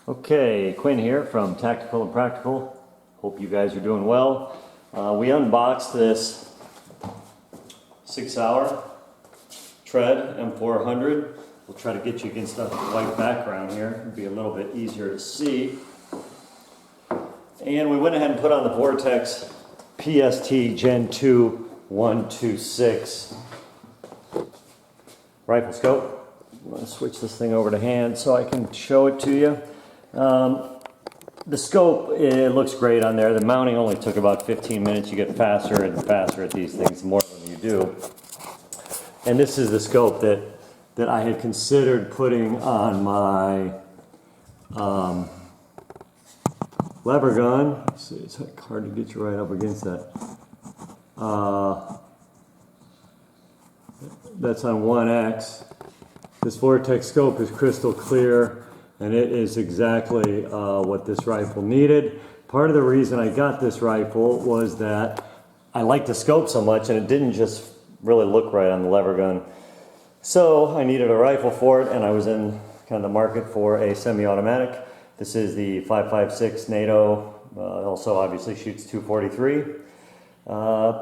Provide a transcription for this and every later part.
Okay, Quinn here from Tactical and Practical. Hope you guys are doing well. We unboxed this Sig Sauer Tread M400. We'll try to get you against a white background here. It'll be a little bit easier to see. And we went ahead and put on the Vortex PST Gen 2 126 rifle scope. I'm going to switch this thing over to hand so I can show it to you. The scope, it looks great on there. The mounting only took about 15 minutes. You get faster and faster at these things, more than you do. And this is the scope that I had considered putting on my lever gun. Let's see, it's hard to get you right up against that. That's on 1X. This Vortex scope is crystal clear, and it is exactly what this rifle needed. Part of the reason I got this rifle was that I liked the scope so much, and it didn't just really look right on the lever gun. So I needed a rifle for it, and I was in kind of the market for a semi-automatic. This is the 5.56 NATO, also obviously shoots 243.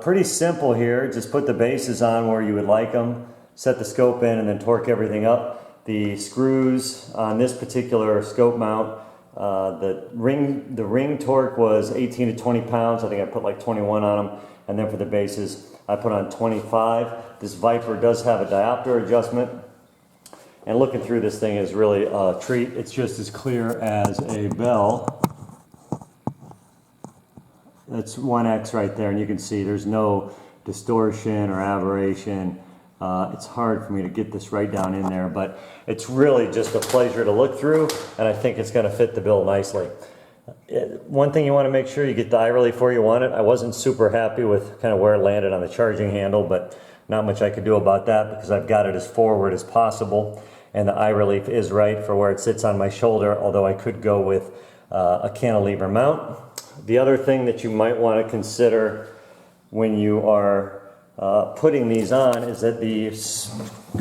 Pretty simple here, just put the bases on where you would like them, set the scope in, and then torque everything up. The screws on this particular scope mount, the ring torque was 18 to 20 pounds. I think I put like 21 on them. And then for the bases, I put on 25. This Viper does have a diopter adjustment. And looking through this thing is really a treat. It's just as clear as a bell. That's 1X right there, and you can see there's no distortion or aberration. It's hard for me to get this right down in there, but it's really just a pleasure to look through, and I think it's going to fit the bill nicely. One thing you want to make sure you get the eye relief where you want it. I wasn't super happy with kind of where it landed on the charging handle, but not much I could do about that because I've got it as forward as possible, and the eye relief is right for where it sits on my shoulder, although I could go with a cantilever mount. The other thing that you might want to consider when you are putting these on is that the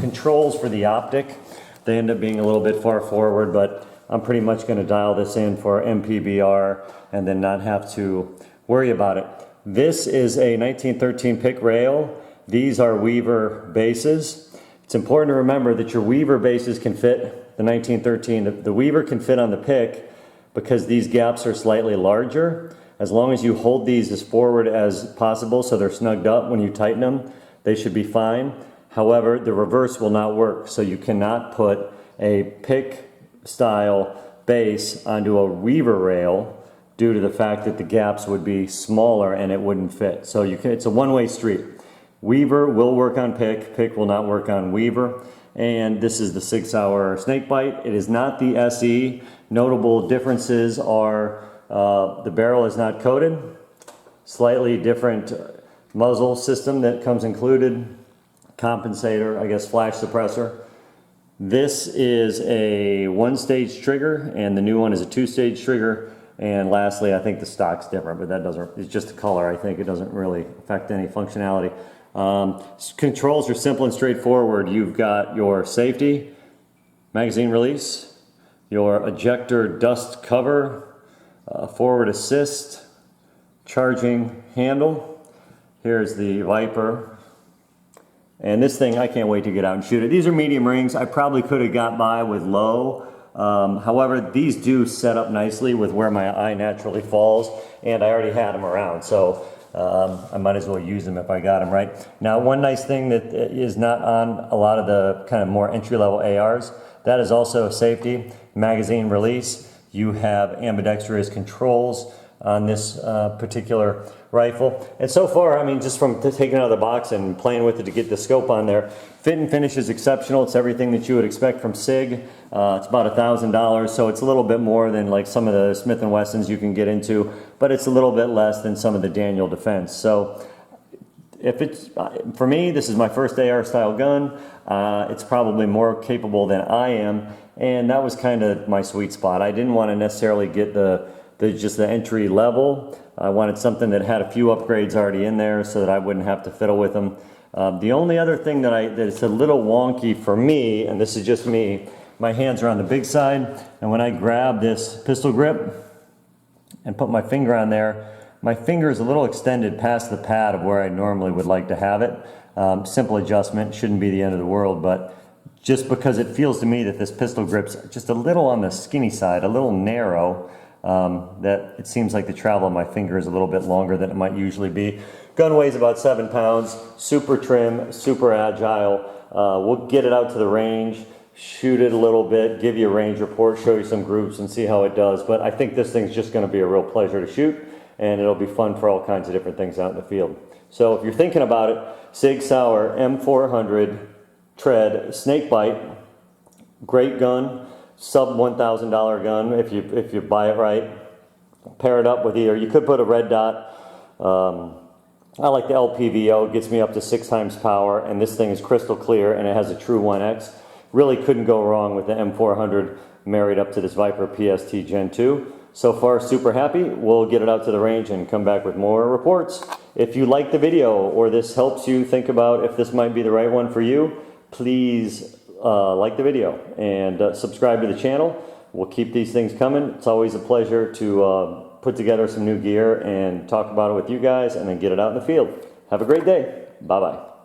controls for the optic, they end up being a little bit far forward, but I'm pretty much going to dial this in for MPBR and then not have to worry about it. This is a 1913 pick rail. These are Weaver bases. It's important to remember that your Weaver bases can fit the 1913. The Weaver can fit on the pick because these gaps are slightly larger. As long as you hold these as forward as possible so they're snugged up when you tighten them, they should be fine. However, the reverse will not work, so you cannot put a pick style base onto a Weaver rail due to the fact that the gaps would be smaller and it wouldn't fit. So it's a one-way street. Weaver will work on pick, pick will not work on Weaver. And this is the Sig Sauer Snakebite. It is not the SE. Notable differences are the barrel is not coated, slightly different muzzle system that comes included, compensator, I guess flash suppressor. This is a one-stage trigger, and the new one is a two-stage trigger. And lastly, I think the stock's different, but that doesn't, it's just a color. I think it doesn't really affect any functionality. Controls are simple and straightforward. You've got your safety, magazine release, your ejector dust cover, forward assist, charging handle. Here's the Viper. And this thing, I can't wait to get out and shoot it. These are medium rings. I probably could have got by with low. However, these do set up nicely with where my eye naturally falls, and I already had them around, so I might as well use them if I got them right. Now, one nice thing that is not on a lot of the kind of more entry-level ARs, that is also safety, magazine release. You have ambidextrous controls on this particular rifle. And so far, I mean, just from taking it out of the box and playing with it to get the scope on there, fit and finish is exceptional. It's everything that you would expect from Sig. It's about $1,000, so it's a little bit more than like some of the Smith & Wessons you can get into, but it's a little bit less than some of the Daniel Defense. So if it's, for me, this is my first AR style gun. It's probably more capable than I am, and that was kind of my sweet spot. I didn't want to necessarily get just the entry level. I wanted something that had a few upgrades already in there so that I wouldn't have to fiddle with them. The only other thing that is a little wonky for me, and this is just me, my hands are on the big side, and when I grab this pistol grip and put my finger on there, my finger is a little extended past the pad of where I normally would like to have it. Simple adjustment, shouldn't be the end of the world, but just because it feels to me that this pistol grip's just a little on the skinny side, a little narrow, that it seems like the travel of my finger is a little bit longer than it might usually be. Gun weighs about 7 pounds, super trim, super agile. We'll get it out to the range, shoot it a little bit, give you a range report, show you some groups and see how it does. But I think this thing's just going to be a real pleasure to shoot, and it'll be fun for all kinds of different things out in the field. So if you're thinking about it, Sig Sauer M400 tread Snakebite, great gun, sub $1,000 gun if you buy it right. Pair it up with either, you could put a red dot. I like the LPVO, it gets me up to 6 times power, and this thing is crystal clear and it has a true 1X. Really couldn't go wrong with the M400 married up to this Viper PST Gen 2. So far, super happy. We'll get it out to the range and come back with more reports. If you like the video or this helps you think about if this might be the right one for you, please like the video and subscribe to the channel. We'll keep these things coming. It's always a pleasure to put together some new gear and talk about it with you guys and then get it out in the field. Have a great day. Bye-bye.